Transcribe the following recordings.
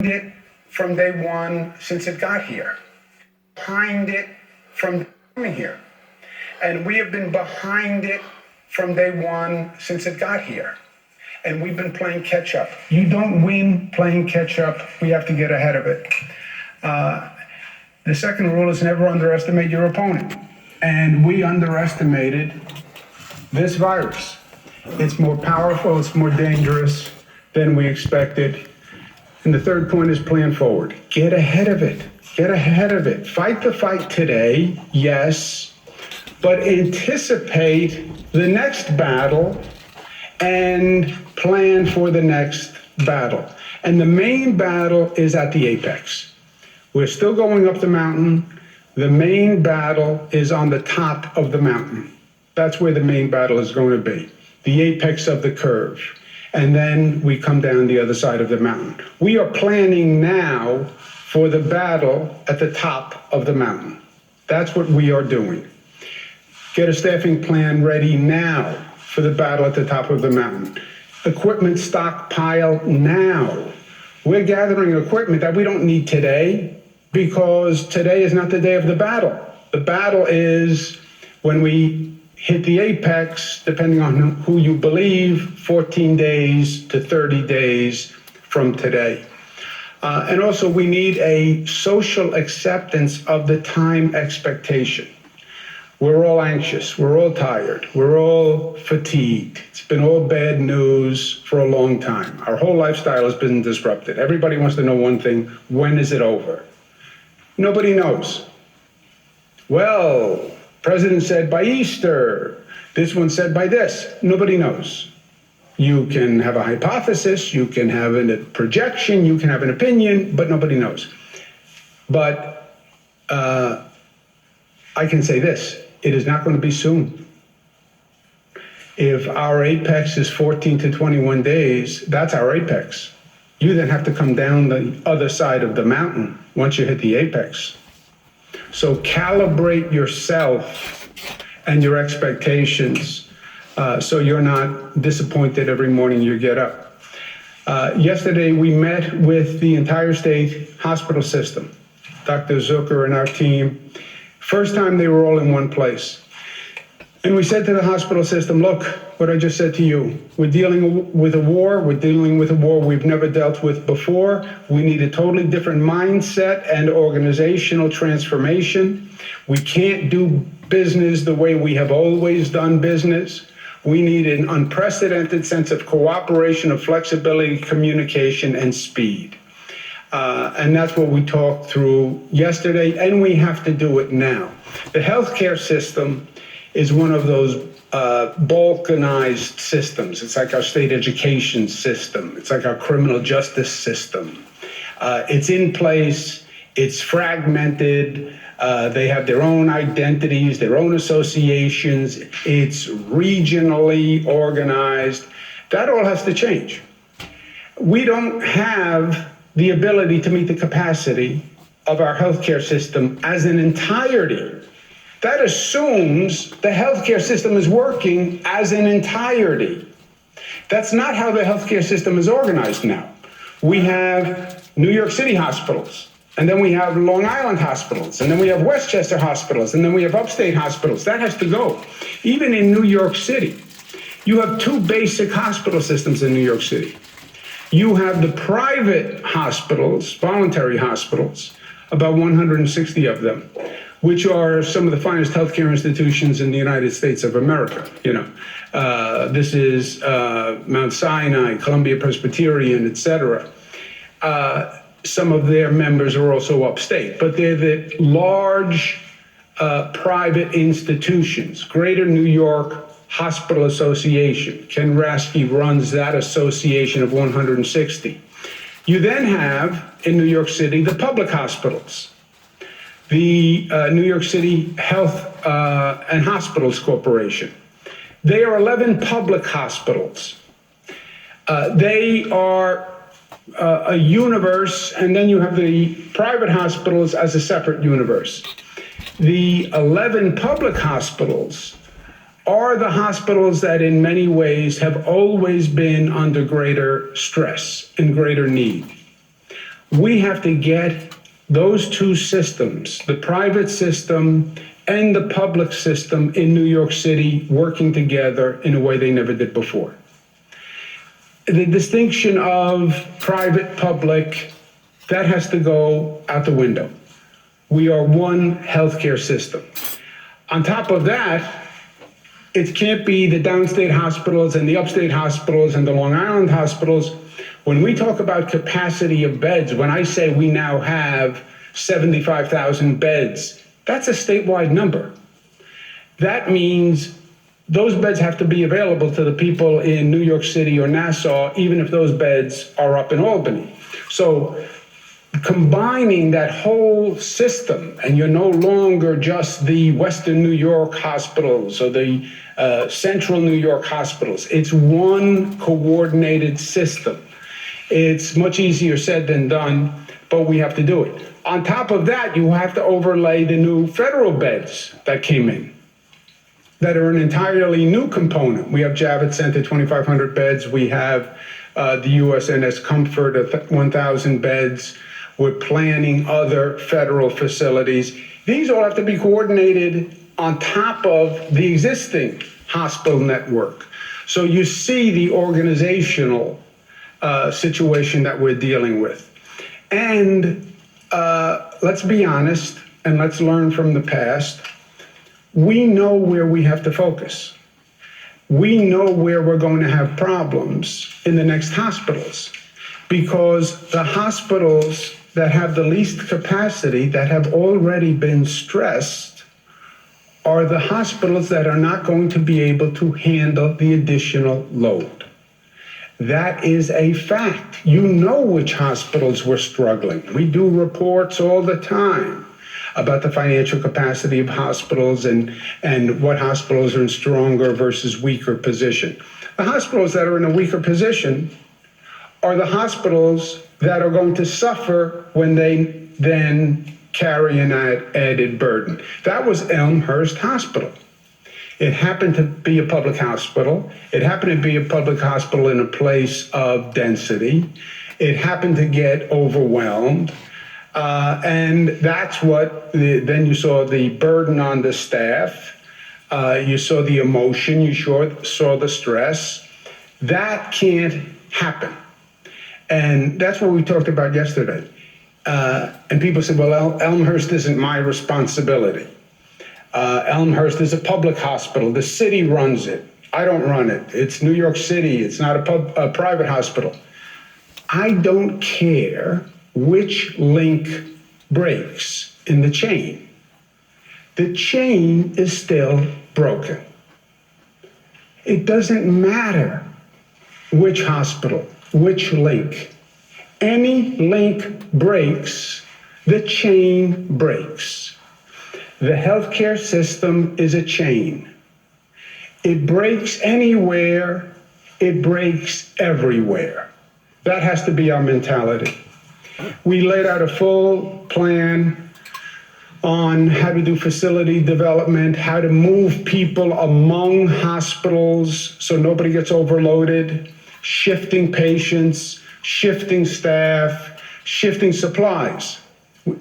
it from day one since it got here. Behind it from coming here. And we have been behind it from day one since it got here. And we've been playing catch up. You don't win playing catch up. We have to get ahead of it. The second rule is never underestimate your opponent. And we underestimated this virus. It's more powerful, it's more dangerous than we expected. And the third point is plan forward. Get ahead of it. Get ahead of it. Fight the fight today, yes, but anticipate the next battle and plan for the next battle. And the main battle is at the apex. We're still going up the mountain. The main battle is on the top of the mountain. That's where the main battle is going to be, the apex of the curve. And then we come down the other side of the mountain. We are planning now for the battle at the top of the mountain. That's what we are doing. Get a staffing plan ready now for the battle at the top of the mountain. Equipment stockpile now. We're gathering equipment that we don't need today because today is not the day of the battle. The battle is when we hit the apex, depending on who you believe, 14 days to 30 days from today. And also we need a social acceptance of the time expectation. We're all anxious, we're all tired, we're all fatigued. It's been all bad news for a long time. Our whole lifestyle has been disrupted. Everybody wants to know one thing: when is it over? Nobody knows. Well, President said by Easter. This one said by this. Nobody knows. You can have a hypothesis, you can have a projection, you can have an opinion, but nobody knows. But I can say this: it is not going to be soon. If our apex is 14 to 21 days, that's our apex. You then have to come down the other side of the mountain once you hit the apex. So calibrate yourself and your expectations so you're not disappointed every morning you get up. Yesterday, we met with the entire state hospital system, Dr. Zucker and our team. First time they were all in one place. And we said to the hospital system, look, what I just said to you, we're dealing with a war. We're dealing with a war we've never dealt with before. We need a totally different mindset and organizational transformation. We can't do business the way we have always done business. We need an unprecedented sense of cooperation, of flexibility, communication, and speed. And that's what we talked through yesterday, and we have to do it now. The healthcare system is one of those balkanized systems. It's like our state education system. It's like our criminal justice system. It's in place. It's fragmented. They have their own identities, their own associations. It's regionally organized. That all has to change. We don't have the ability to meet the capacity of our healthcare system as an entirety. That assumes the healthcare system is working as an entirety. That's not how the healthcare system is organized now. We have New York City hospitals, and then we have Long Island hospitals, and then we have Westchester hospitals, and then we have upstate hospitals. That has to go. Even in New York City, you have two basic hospital systems in New York City. You have the private hospitals, voluntary hospitals, about 160 of them, which are some of the finest healthcare institutions in the United States of America. This is Mount Sinai, Columbia Presbyterian, et cetera. Some of their members are also upstate, but they're the large private institutions. Greater New York Hospital Association. Ken Rasky runs that association of 160. You then have, in New York City, the public hospitals. The New York City Health and Hospitals Corporation. They are 11 public hospitals. They are a universe, and then you have the private hospitals as a separate universe. The 11 public hospitals are the hospitals that in many ways have always been under greater stress and greater need. We have to get those two systems, the private system and the public system in New York City, working together in a way they never did before. The distinction of private, public, that has to go out the window. We are one healthcare system. On top of that, it can't be the downstate hospitals and the upstate hospitals and the Long Island hospitals. When we talk about capacity of beds, when I say we now have 75,000 beds, that's a statewide number. That means those beds have to be available to the people in New York City or Nassau, even if those beds are up in Albany. So combining that whole system, and you're no longer just the Western New York hospitals or the Central New York hospitals. It's one coordinated system. It's much easier said than done, but we have to do it. On top of that, you have to overlay the new federal beds that came in, that are an entirely new component. We have Javits Center, 2,500 beds. We have the USNS Comfort, 1,000 beds. We're planning other federal facilities. These all have to be coordinated on top of the existing hospital network. So you see the organizational situation that we're dealing with. And let's be honest, and let's learn from the past. We know where we have to focus. We know where we're going to have problems in the next hospitals, because the hospitals that have the least capacity, that have already been stressed, are the hospitals that are not going to be able to handle the additional load. That is a fact. You know which hospitals were struggling. We do reports all the time about the financial capacity of hospitals and what hospitals are in stronger versus weaker position. The hospitals that are in a weaker position are the hospitals that are going to suffer when they then carry an added burden. That was Elmhurst Hospital. It happened to be a public hospital. It happened to be a public hospital in a place of density. It happened to get overwhelmed. And that's what, then you saw the burden on the staff. You saw the emotion, you saw the stress. That can't happen. And that's what we talked about yesterday. And people said, well, Elmhurst isn't my responsibility. Elmhurst is a public hospital. The city runs it. I don't run it. It's New York City. It's not a private hospital. I don't care which link breaks in the chain. The chain is still broken. It doesn't matter which hospital, which link. Any link breaks, the chain breaks. The healthcare system is a chain. It breaks anywhere, it breaks everywhere. That has to be our mentality. We laid out a full plan on how to do facility development, how to move people among hospitals so nobody gets overloaded, shifting patients, shifting staff, shifting supplies.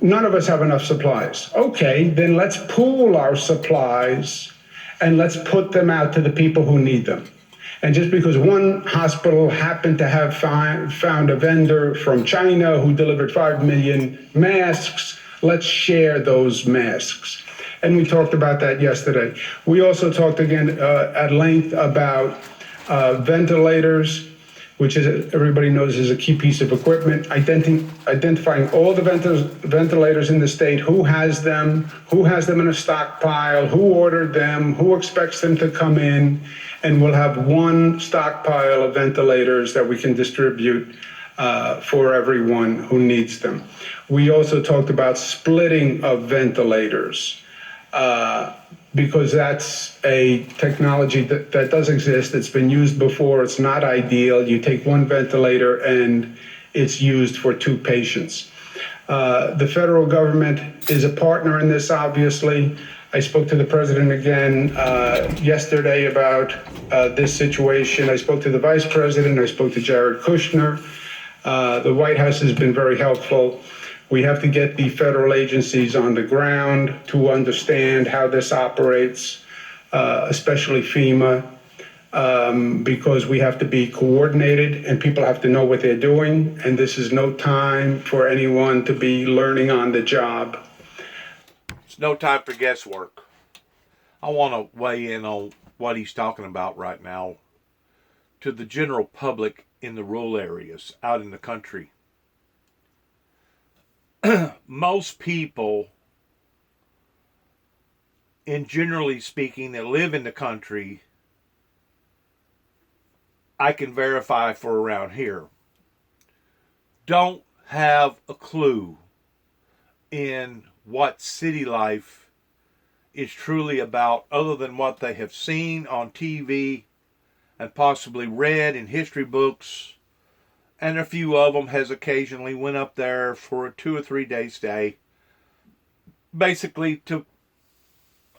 None of us have enough supplies. Okay, then let's pool our supplies and let's put them out to the people who need them. And just because one hospital happened to have found a vendor from China who delivered 5 million masks, let's share those masks. And we talked about that yesterday. We also talked again at length about ventilators, which is, everybody knows, is a key piece of equipment, identifying all the ventilators in the state, who has them in a stockpile, who ordered them, who expects them to come in, and we'll have one stockpile of ventilators that we can distribute for everyone who needs them. We also talked about splitting of ventilators, because that's a technology that does exist. It's been used before. It's not ideal. You take one ventilator and it's used for 2 patients. The federal government is a partner in this, obviously. I spoke to the president again yesterday about this situation. I spoke to the vice president. I spoke to Jared Kushner. The White House has been very helpful. We have to get the federal agencies on the ground to understand how this operates, especially FEMA, because we have to be coordinated and people have to know what they're doing. And this is no time for anyone to be learning on the job. It's no time for guesswork. I want to weigh in on what he's talking about right now to the general public in the rural areas, out in the country. Most people, and generally speaking, that live in the country, I can verify for around here, don't have a clue in what city life is truly about, other than what they have seen on TV and possibly read in history books, and a few of them has occasionally went up there for a 2 or 3 day stay, basically to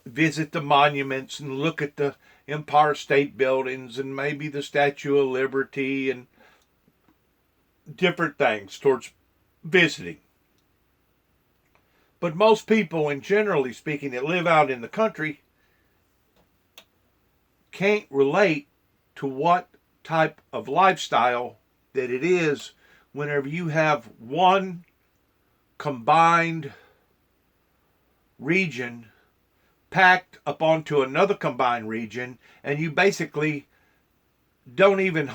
visit the monuments and look at the Empire State Buildings and maybe the Statue of Liberty and different things towards visiting. But most people, and generally speaking, that live out in the country can't relate to what type of lifestyle that it is whenever you have one combined region packed up onto another combined region, and you basically don't even,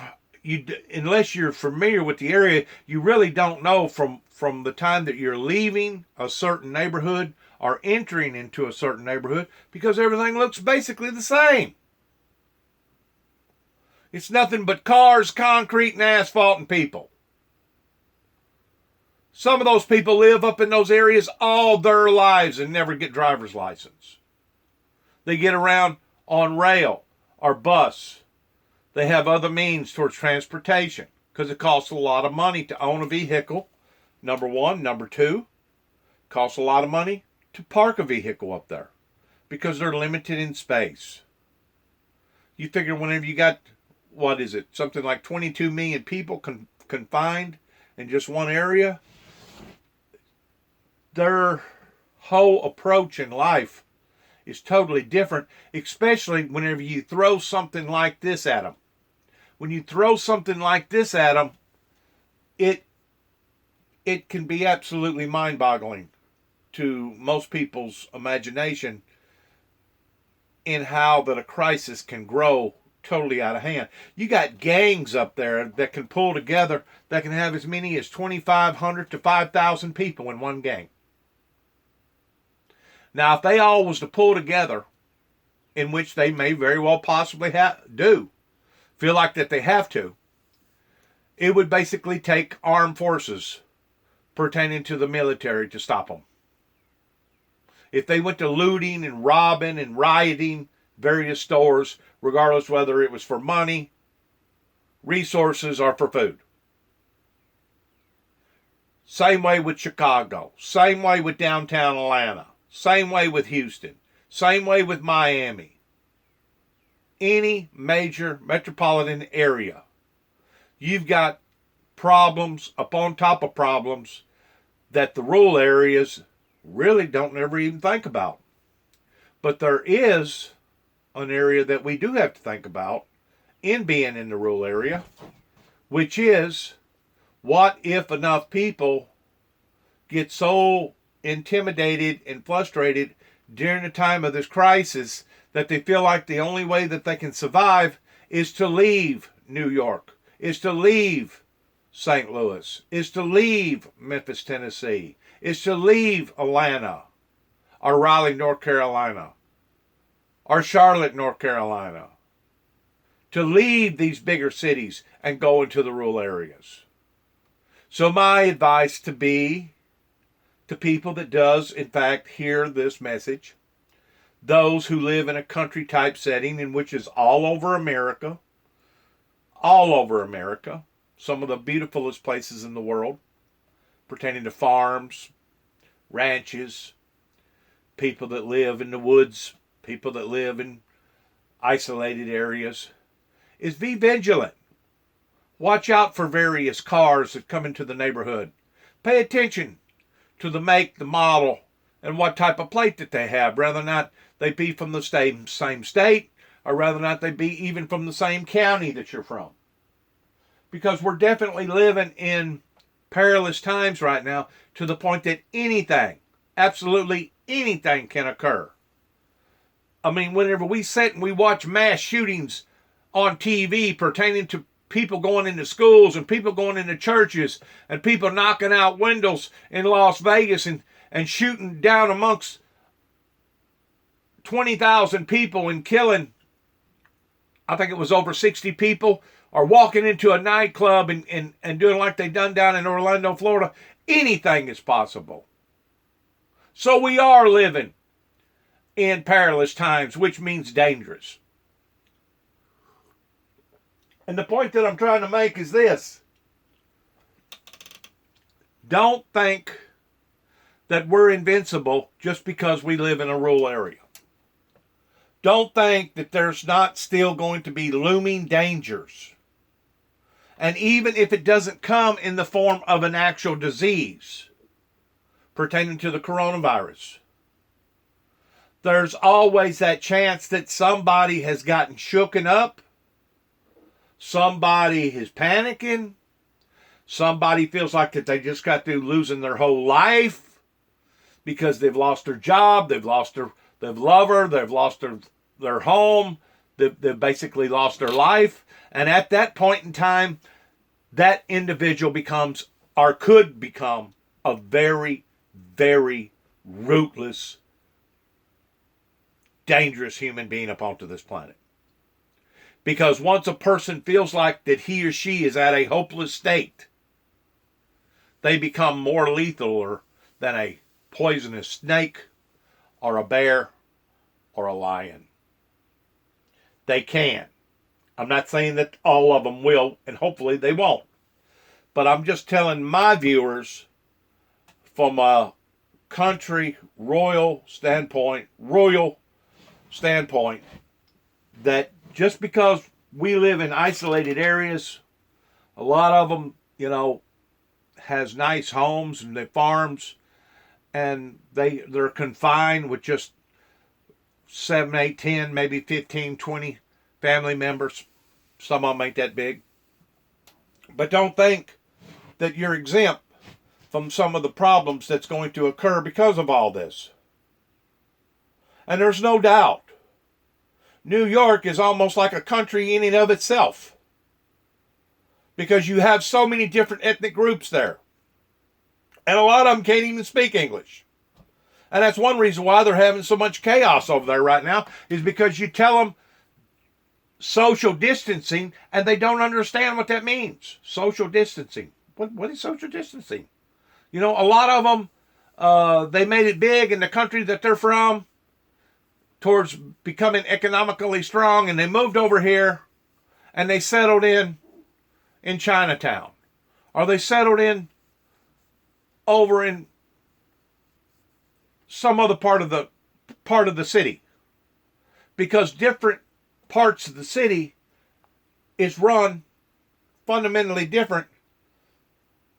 unless you're familiar with the area, you really don't know from the time that you're leaving a certain neighborhood or entering into a certain neighborhood, because everything looks basically the same. It's nothing but cars, concrete, and asphalt, and people. Some of those people live up in those areas all their lives and never get driver's license. They get around on rail or bus. They have other means towards transportation because it costs a lot of money to own a vehicle, number one. Number two, it costs a lot of money to park a vehicle up there because they're limited in space. You figure whenever you got, something like 22 million people confined in just one area, their whole approach in life is totally different, especially whenever you throw something like this at them. When you throw something like this at them, it can be absolutely mind-boggling to most people's imagination in how that a crisis can grow totally out of hand. You got gangs up there that can pull together, that can have as many as 2,500 to 5,000 people in one gang. Now, if they all was to pull together, in which they may very well possibly feel like that they have to, it would basically take armed forces pertaining to the military to stop them. If they went to looting and robbing and rioting various stores, regardless whether it was for money, resources, or for food. Same way with Chicago. Same way with downtown Atlanta. Same way with Houston. Same way with Miami. Any major metropolitan area, you've got problems upon top of problems that the rural areas really don't ever even think about. But there is an area that we do have to think about in being in the rural area, which is, what if enough people get so intimidated and frustrated during the time of this crisis that they feel like the only way that they can survive is to leave New York, is to leave St. Louis, is to leave Memphis, Tennessee, is to leave Atlanta or Raleigh, North Carolina, or Charlotte, North Carolina, to leave these bigger cities and go into the rural areas. So my advice to people that does in fact hear this message, those who live in a country type setting, in which is all over America, some of the beautifulest places in the world, pertaining to farms, ranches, people that live in the woods, people that live in isolated areas, is be vigilant. Watch out for various cars that come into the neighborhood. Pay attention to the make, the model, and what type of plate that they have, whether or not they be from the same state, or whether or not they be even from the same county that you're from. Because we're definitely living in perilous times right now, to the point that anything, absolutely anything, can occur. I mean, whenever we sit and we watch mass shootings on TV pertaining to people going into schools and people going into churches and people knocking out windows in Las Vegas and shooting down amongst 20,000 people and killing, I think it was over 60 people, or walking into a nightclub and doing like they done down in Orlando, Florida. Anything is possible. So we are living in perilous times, which means dangerous. And the point that I'm trying to make is this. Don't think that we're invincible just because we live in a rural area. Don't think that there's not still going to be looming dangers. And even if it doesn't come in the form of an actual disease pertaining to the coronavirus, there's always that chance that somebody has gotten shooken up, somebody is panicking, somebody feels like that they just got through losing their whole life because they've lost their job, they've lost their lover, they've lost their home, they've basically lost their life. And at that point in time, that individual becomes, or could become, a very, very rootless, dangerous human being upon this planet. Because once a person feels like that he or she is at a hopeless state, they become more lethal than a poisonous snake or a bear or a lion. They can. I'm not saying that all of them will, and hopefully they won't. But I'm just telling my viewers from a country royal standpoint, that just because we live in isolated areas, a lot of them, has nice homes and their farms, and they're confined with just 7, 8, 10, maybe 15, 20 family members. Some of them ain't that big. But don't think that you're exempt from some of the problems that's going to occur because of all this. And there's no doubt, New York is almost like a country in and of itself, because you have so many different ethnic groups there. And a lot of them can't even speak English. And that's one reason why they're having so much chaos over there right now, is because you tell them social distancing and they don't understand what that means. Social distancing. What is social distancing? A lot of them, they made it big in the country that they're from towards becoming economically strong, and they moved over here and they settled in Chinatown, or they settled in over in some other part of the city, because different parts of the city is run fundamentally different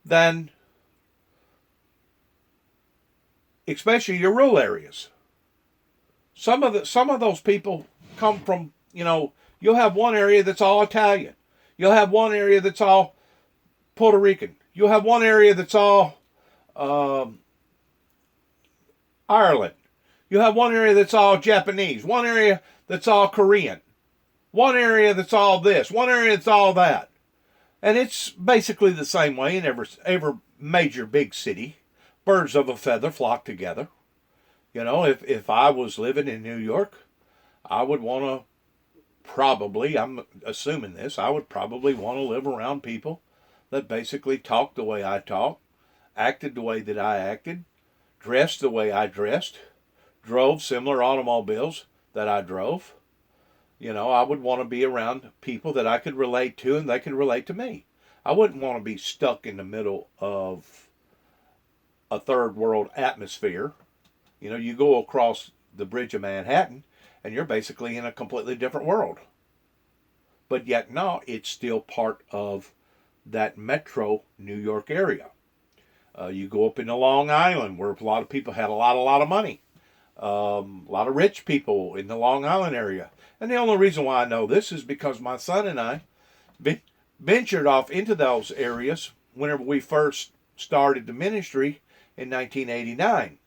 than especially your rural areas. Some of those people come from, you'll have one area that's all Italian. You'll have one area that's all Puerto Rican. You'll have one area that's all Ireland. You have one area that's all Japanese. One area that's all Korean. One area that's all this. One area that's all that. And it's basically the same way in every major big city. Birds of a feather flock together. If I was living in New York, I would want to probably, I'm assuming this, I would probably want to live around people that basically talked the way I talked, acted the way that I acted, dressed the way I dressed, drove similar automobiles that I drove. I would want to be around people that I could relate to and they could relate to me. I wouldn't want to be stuck in the middle of a third world atmosphere. You go across the bridge of Manhattan and you're basically in a completely different world. But yet, no, it's still part of that metro New York area. You go up into Long Island, where a lot of people had a lot of money. A lot of rich people in the Long Island area. And the only reason why I know this is because my son and I ventured off into those areas whenever we first started the ministry in 1989.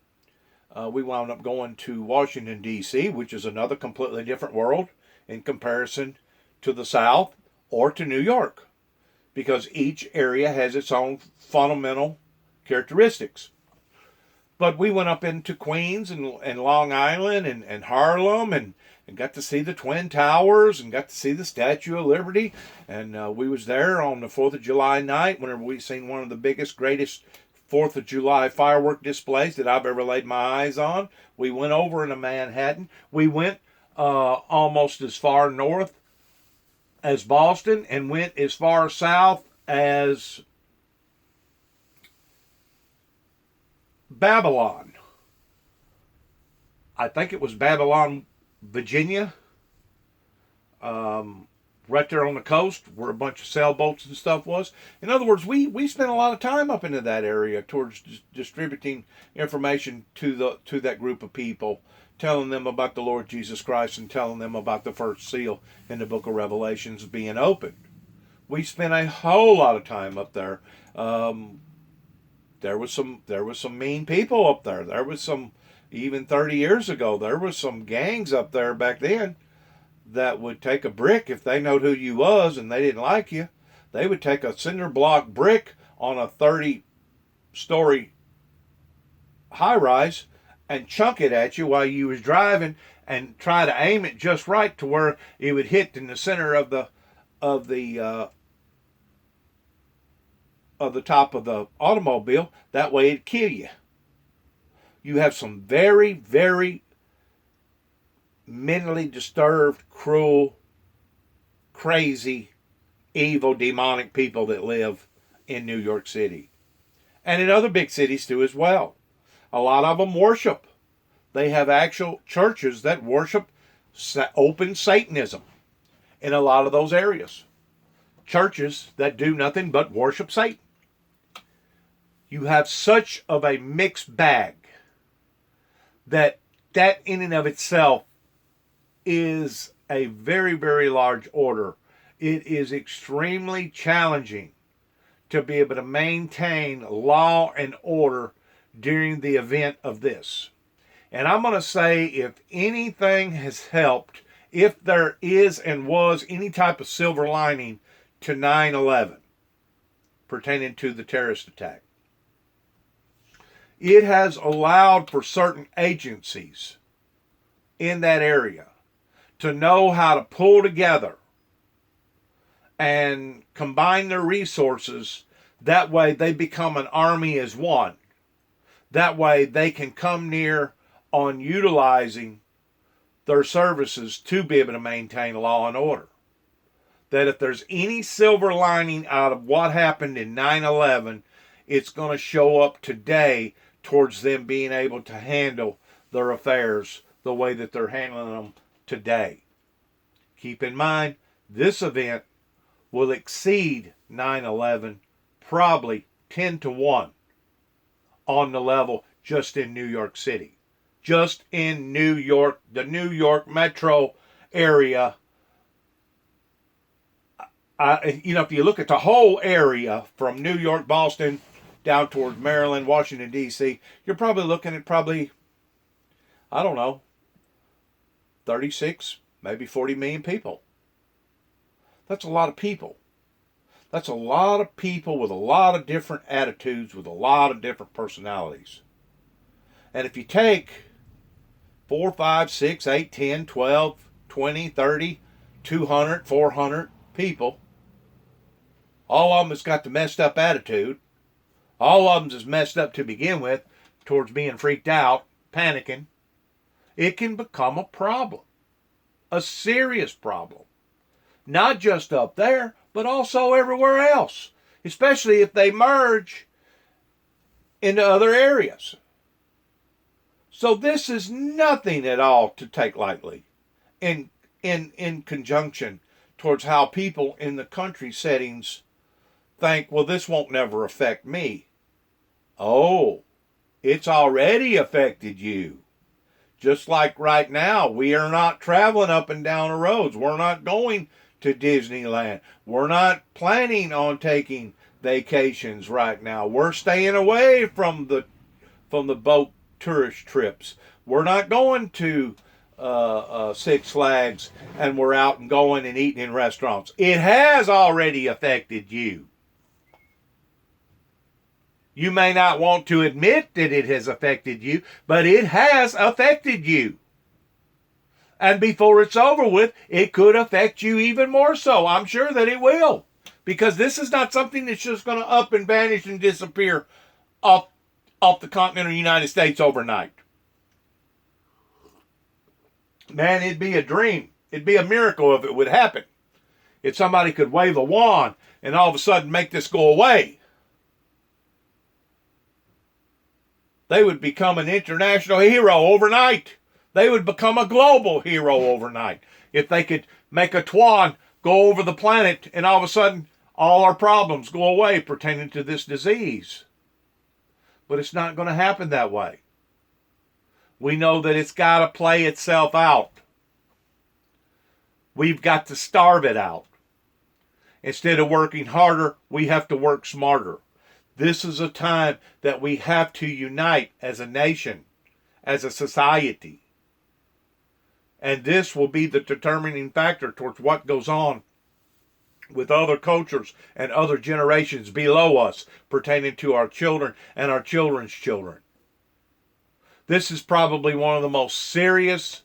We wound up going to Washington, D.C., which is another completely different world in comparison to the South or to New York, because each area has its own fundamental characteristics. But we went up into Queens and Long Island and Harlem and got to see the Twin Towers and got to see the Statue of Liberty. And we was there on the 4th of July night whenever we seen one of the biggest, greatest 4th of July firework displays that I've ever laid my eyes on. We went over into Manhattan. We went almost as far north as Boston and went as far south as Babylon. I think it was Babylon, Virginia. Right there on the coast where a bunch of sailboats and stuff was. In other words, we spent a lot of time up into that area towards distributing information to that group of people, telling them about the Lord Jesus Christ and telling them about the first seal in the book of Revelations being opened. We spent a whole lot of time up there. There was some mean people up there. There was some, even 30 years ago, there was some gangs up there back then that would take a brick if they knowed who you was and they didn't like you. They would take a cinder block brick on a 30-story high-rise and chunk it at you while you was driving and try to aim it just right to where it would hit in the center of the top of the automobile. That way it'd kill you. You have some very, very mentally disturbed, cruel, crazy, evil, demonic people that live in New York City. And in other big cities too as well. A lot of them worship. They have actual churches that worship open Satanism in a lot of those areas. Churches that do nothing but worship Satan. You have such of a mixed bag that in and of itself is a very, very large order. It is extremely challenging to be able to maintain law and order during the event of this. And I'm going to say, if anything has helped, if there is and was any type of silver lining to 9/11 pertaining to the terrorist attack, it has allowed for certain agencies in that area to know how to pull together and combine their resources. That way they become an army as one. That way they can come near on utilizing their services to be able to maintain law and order. That if there's any silver lining out of what happened in 9/11, it's going to show up today towards them being able to handle their affairs the way that they're handling them today. Keep in mind, this event will exceed 9/11 probably 10-1 on the level just in New York City. Just in New York, the New York metro area. If you look at the whole area from New York, Boston, down towards Maryland, Washington, D.C., you're probably looking at I don't know, 36, maybe 40 million people. That's a lot of people. That's a lot of people with a lot of different attitudes, with a lot of different personalities. And if you take 4, 5, 6, 8, 10, 12, 20, 30, 200, 400 people, all of them has got the messed up attitude. All of them is messed up to begin with, towards being freaked out, panicking. It can become a problem. A serious problem. Not just up there, but also everywhere else. Especially if they merge into other areas. So this is nothing at all to take lightly in conjunction towards how people in the country settings think, well, this won't never affect me. Oh, it's already affected you. Just like right now, we are not traveling up and down the roads. We're not going to Disneyland. We're not planning on taking vacations right now. We're staying away from the boat tourist trips. We're not going to Six Flags, and we're out and going and eating in restaurants. It has already affected you. You may not want to admit that it has affected you, but it has affected you. And before it's over with, it could affect you even more so. I'm sure that it will. Because this is not something that's just going to up and vanish and disappear off the continental United States overnight. Man, it'd be a dream. It'd be a miracle if it would happen. If somebody could wave a wand and all of a sudden make this go away. They would become an international hero overnight. They would become a global hero overnight. If they could make a TWAN go over the planet and all of a sudden all our problems go away pertaining to this disease. But it's not going to happen that way. We know that it's got to play itself out. We've got to starve it out. Instead of working harder, we have to work smarter. This is a time that we have to unite as a nation, as a society. And this will be the determining factor towards what goes on with other cultures and other generations below us pertaining to our children and our children's children. This is probably one of the most serious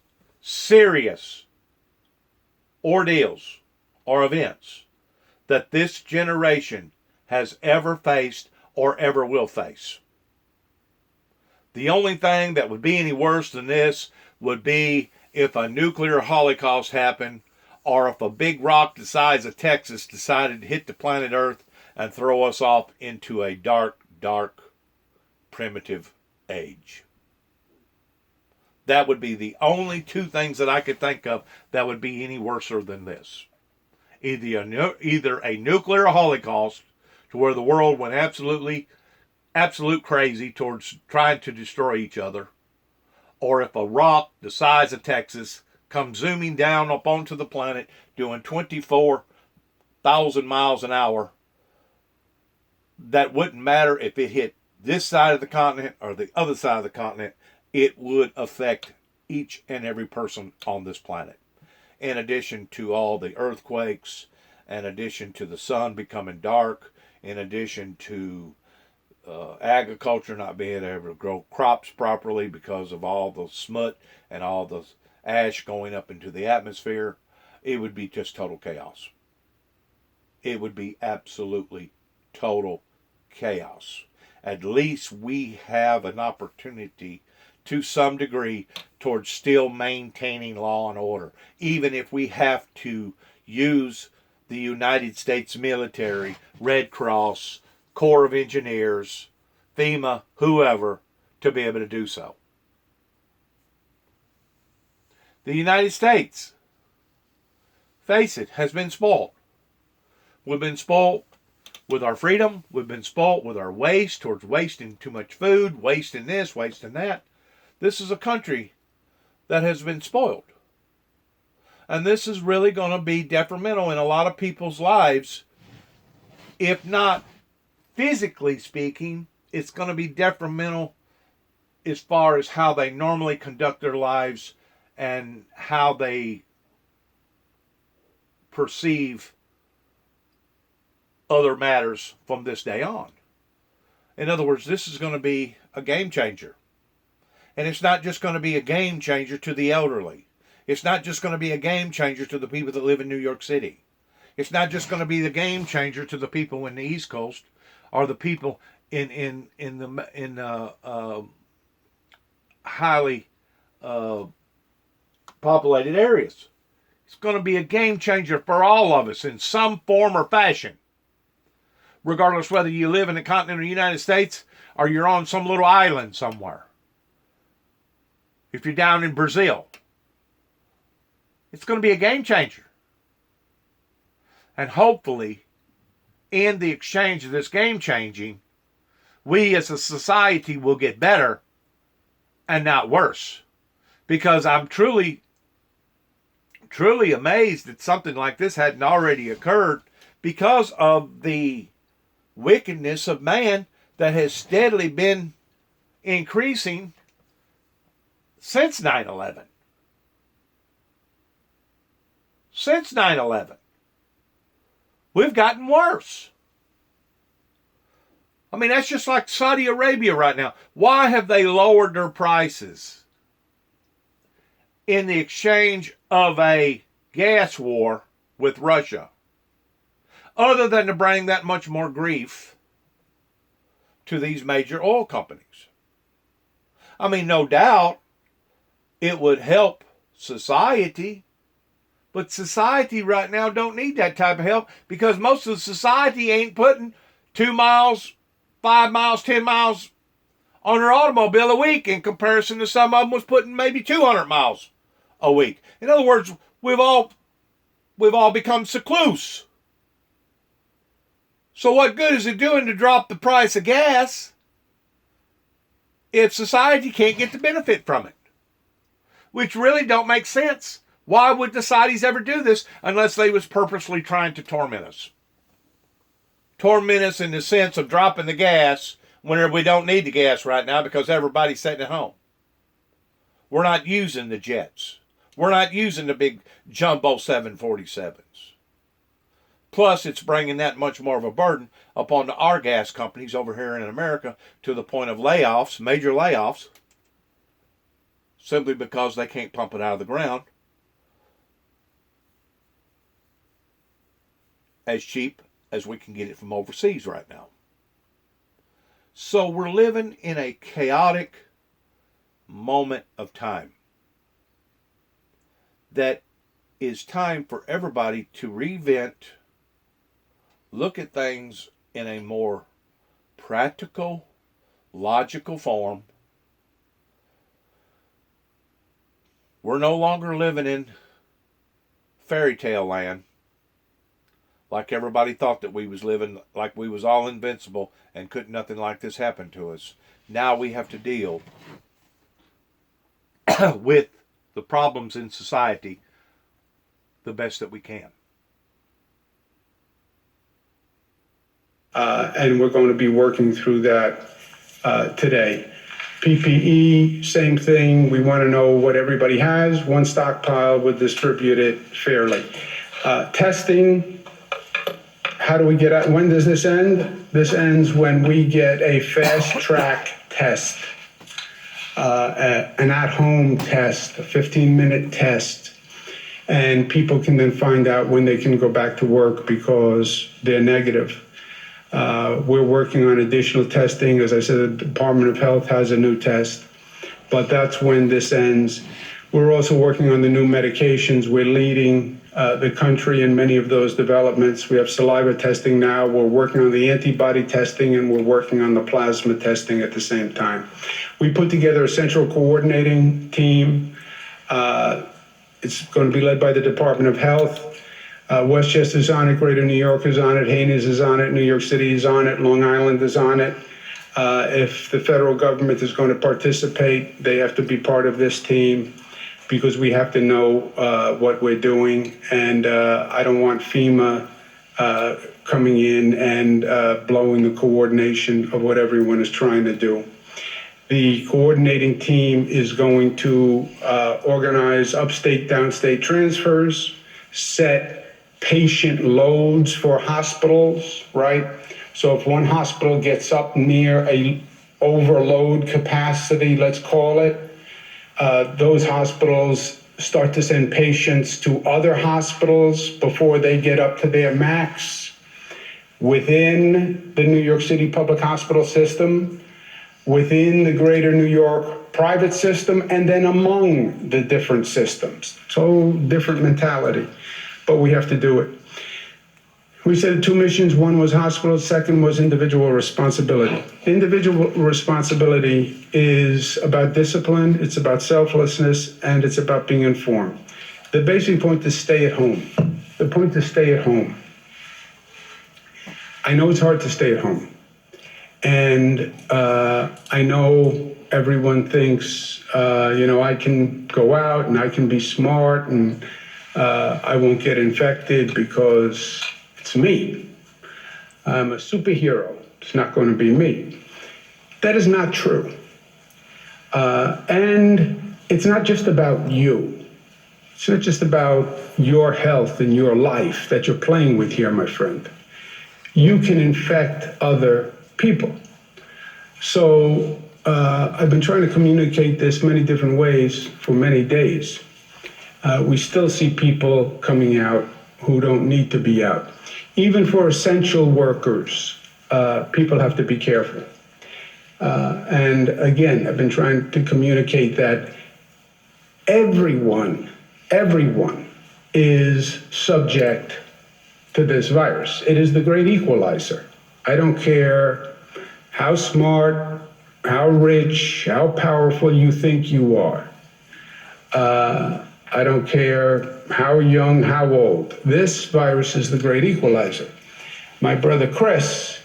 ordeals or events that this generation has ever faced or ever will face. The only thing that would be any worse than this would be if a nuclear holocaust happened, or if a big rock the size of Texas decided to hit the planet Earth and throw us off into a dark, primitive age. That would be the only two things that I could think of that would be any worse than this. Either a nuclear holocaust to where the world went absolute crazy towards trying to destroy each other, or if a rock the size of Texas comes zooming down up onto the planet doing 24,000 miles an hour, that wouldn't matter if it hit this side of the continent or the other side of the continent. It would affect each and every person on this planet. In addition to all the earthquakes, in addition to the sun becoming dark, in addition to agriculture not being able to grow crops properly because of all the smut and all the ash going up into the atmosphere, it would be just total chaos. It would be absolutely total chaos. At least we have an opportunity to some degree towards still maintaining law and order, even if we have to use the United States military, Red Cross, Corps of Engineers, FEMA, whoever, to be able to do so. The United States, face it, has been spoiled. We've been spoiled with our freedom. We've been spoiled with our waste, towards wasting too much food, wasting this, wasting that. This is a country that has been spoiled. And this is really going to be detrimental in a lot of people's lives. If not physically speaking, it's going to be detrimental as far as how they normally conduct their lives and how they perceive other matters from this day on. In other words, this is going to be a game changer. And it's not just going to be a game changer to the elderly. It's not just going to be a game changer to the people that live in New York City. It's not just going to be the game changer to the people in the East Coast or the people in highly populated areas. It's going to be a game changer for all of us in some form or fashion. Regardless whether you live in the continental United States or you're on some little island somewhere. If you're down in Brazil, it's going to be a game changer. And hopefully, in the exchange of this game changing, we as a society will get better and not worse. Because I'm truly amazed that something like this hadn't already occurred because of the wickedness of man that has steadily been increasing since 9/11. Since 9/11. We've gotten worse. I mean, that's just like Saudi Arabia right now. Why have they lowered their prices in the exchange of a gas war with Russia? Other than to bring that much more grief to these major oil companies. I mean, no doubt it would help society, but society right now don't need that type of help because most of the society ain't putting 2 miles, 5 miles, 10 miles on their automobile a week in comparison to some of them was putting maybe 200 miles a week. In other words, we've all become secluse. So what good is it doing to drop the price of gas if society can't get the benefit from it? Which really don't make sense. Why would the Saudis ever do this unless they was purposely trying to torment us? Torment us in the sense of dropping the gas whenever we don't need the gas right now because everybody's sitting at home. We're not using the jets. We're not using the big jumbo 747s. Plus, it's bringing that much more of a burden upon our gas companies over here in America to the point of layoffs, major layoffs, simply because they can't pump it out of the ground as cheap as we can get it from overseas right now. So we're living in a chaotic moment of time that is time for everybody to reinvent, look at things in a more practical, logical form. We're no longer living in fairy tale land like everybody thought that we was living, like we was all invincible and couldn't nothing like this happen to us. Now we have to deal with the problems in society the best that we can. And we're going to be working through that today. PPE, same thing. We want to know what everybody has. One stockpile would distribute it fairly. Testing, how do we get out? When does this end? This ends when we get a fast track test, an at-home test, a 15-minute test. And people can then find out when they can go back to work because they're negative. We're working on additional testing. As I said, the Department of Health has a new test, but that's when this ends. We're also working on the new medications. We're leading the country in many of those developments. We have saliva testing now. We're working on the antibody testing, and we're working on the plasma testing at the same time. We put together a central coordinating team. It's going to be led by the Department of Health. Westchester's on it, Greater New York is on it, Haines is on it, New York City is on it, Long Island is on it. If the federal government is going to participate, they have to be part of this team because we have to know what we're doing. And I don't want FEMA coming in and blowing the coordination of what everyone is trying to do. The coordinating team is going to organize upstate, downstate transfers, set patient loads for hospitals, right? So if one hospital gets up near a overload capacity, let's call it, those hospitals start to send patients to other hospitals before they get up to their max within the New York City public hospital system, within the Greater New York private system, and then among the different systems. So different mentality. But we have to do it. We said 2 missions. One was hospital, second was individual responsibility. Individual responsibility is about discipline, it's about selflessness, and it's about being informed. The basic point is stay at home. The point is stay at home. I know it's hard to stay at home. And I know everyone thinks, I can go out and I can be smart and I won't get infected because it's me. I'm a superhero. It's not going to be me. That is not true. And it's not just about you. It's not just about your health and your life that you're playing with here, my friend. You can infect other people. So I've been trying to communicate this many different ways for many days. We still see people coming out who don't need to be out. Even for essential workers, people have to be careful. And again, I've been trying to communicate that everyone is subject to this virus. It is the great equalizer. I don't care how smart, how rich, how powerful you think you are. I don't care how young, how old. This virus is the great equalizer. My brother Chris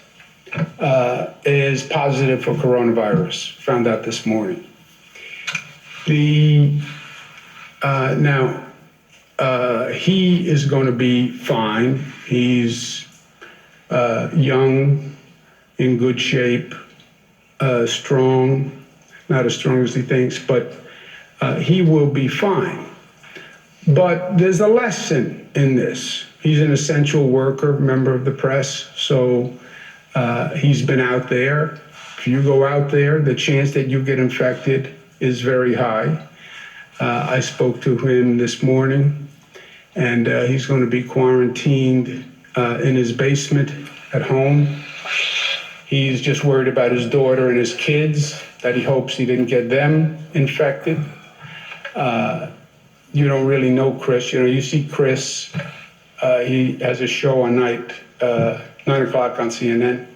is positive for coronavirus, found out this morning. He is going to be fine. He's young, in good shape, strong, not as strong as he thinks, but he will be fine. But there's a lesson in this. He's an essential worker, member of the press, so he's been out there. If you go out there, the chance that you get infected is very high. I spoke to him this morning, and he's going to be quarantined in his basement at home. He's just worried about his daughter and his kids, that he hopes he didn't get them infected. You don't really know Chris. You see Chris, he has a show on 9 o'clock on CNN.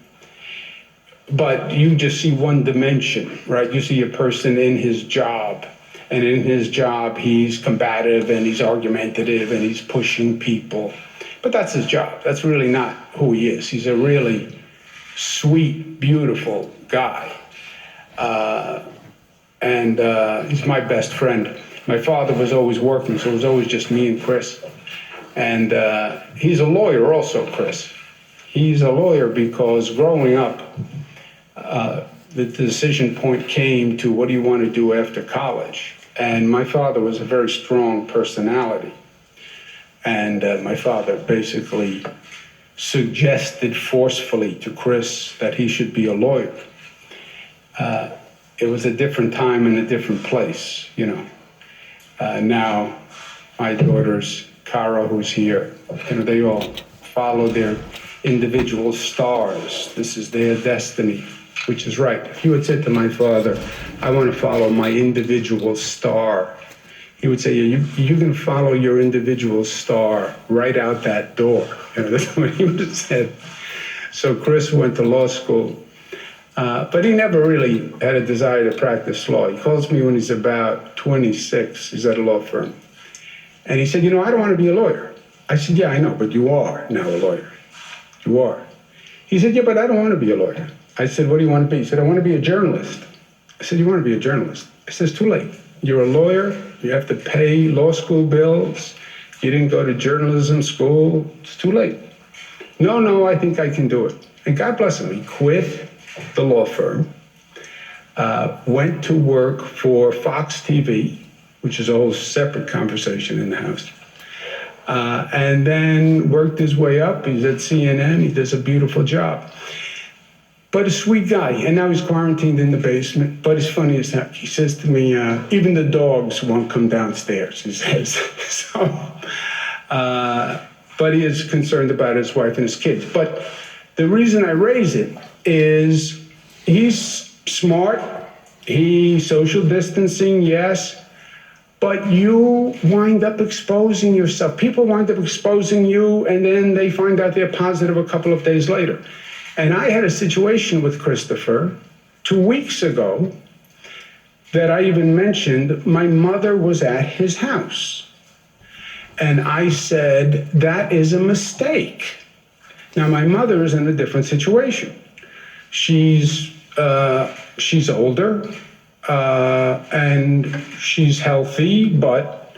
But you just see one dimension, right? You see a person in his job. And in his job, he's combative and he's argumentative and he's pushing people. But that's his job. That's really not who he is. He's a really sweet, beautiful guy. And he's my best friend. My father was always working, so it was always just me and Chris. And he's a lawyer also, Chris. He's a lawyer because growing up, the decision point came to what do you want to do after college? And my father was a very strong personality. And my father basically suggested forcefully to Chris that he should be a lawyer. It was a different time and a different place, Now, my daughters, Cara, who's here, they all follow their individual stars. This is their destiny, which is right. If you had said to my father, I want to follow my individual star, he would say, you can follow your individual star right out that door. That's what he would have said. So Chris went to law school, but he never really had a desire to practice law. He calls me when he's about 26. He's at a law firm. And he said, I don't want to be a lawyer. I said, yeah, I know, but you are now a lawyer. You are. He said, yeah, but I don't want to be a lawyer. I said, what do you want to be? He said, I want to be a journalist. I said, you want to be a journalist? I said, it's too late. You're a lawyer. You have to pay law school bills. You didn't go to journalism school. It's too late. No, I think I can do it. And God bless him. He quit the law firm, went to work for Fox TV, which is a whole separate conversation in the house, and then worked his way up. He's at CNN. He does a beautiful job. But a sweet guy. And now he's quarantined in the basement. But it's funny as heck. He says to me, even the dogs won't come downstairs, he says. But he is concerned about his wife and his kids. But the reason I raise it is he's smart. He's social distancing, yes. But you wind up exposing yourself. People wind up exposing you, and then they find out they're positive a couple of days later. And I had a situation with Christopher 2 weeks ago that I even mentioned. My mother was at his house. And I said, that is a mistake. Now, my mother is in a different situation. She's older, and she's healthy, but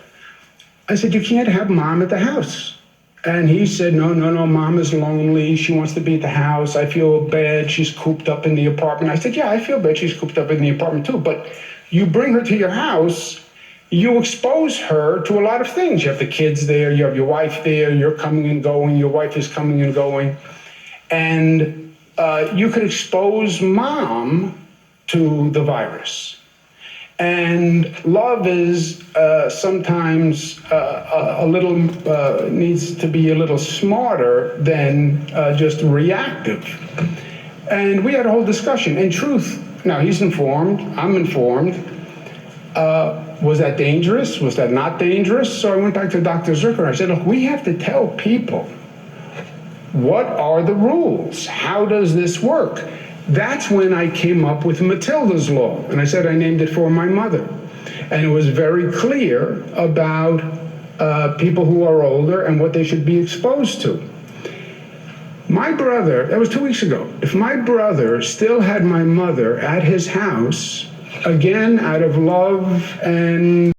I said, you can't have mom at the house. And he said, no, mom is lonely. She wants to be at the house. I feel bad. She's cooped up in the apartment. I said, yeah, I feel bad. She's cooped up in the apartment too. But you bring her to your house, you expose her to a lot of things. You have the kids there. You have your wife there. You're coming and going. Your wife is coming and going. And you could expose mom to the virus. And love is sometimes a little, needs to be a little smarter than just reactive. And we had a whole discussion. In truth, now he's informed, I'm informed. Was that dangerous? Was that not dangerous? So I went back to Dr. Zucker. I said, look, we have to tell people, what are the rules? How does this work? That's when I came up with Matilda's Law. And I said I named it for my mother. And it was very clear about people who are older and what they should be exposed to. My brother, that was 2 weeks ago, if my brother still had my mother at his house, again, out of love and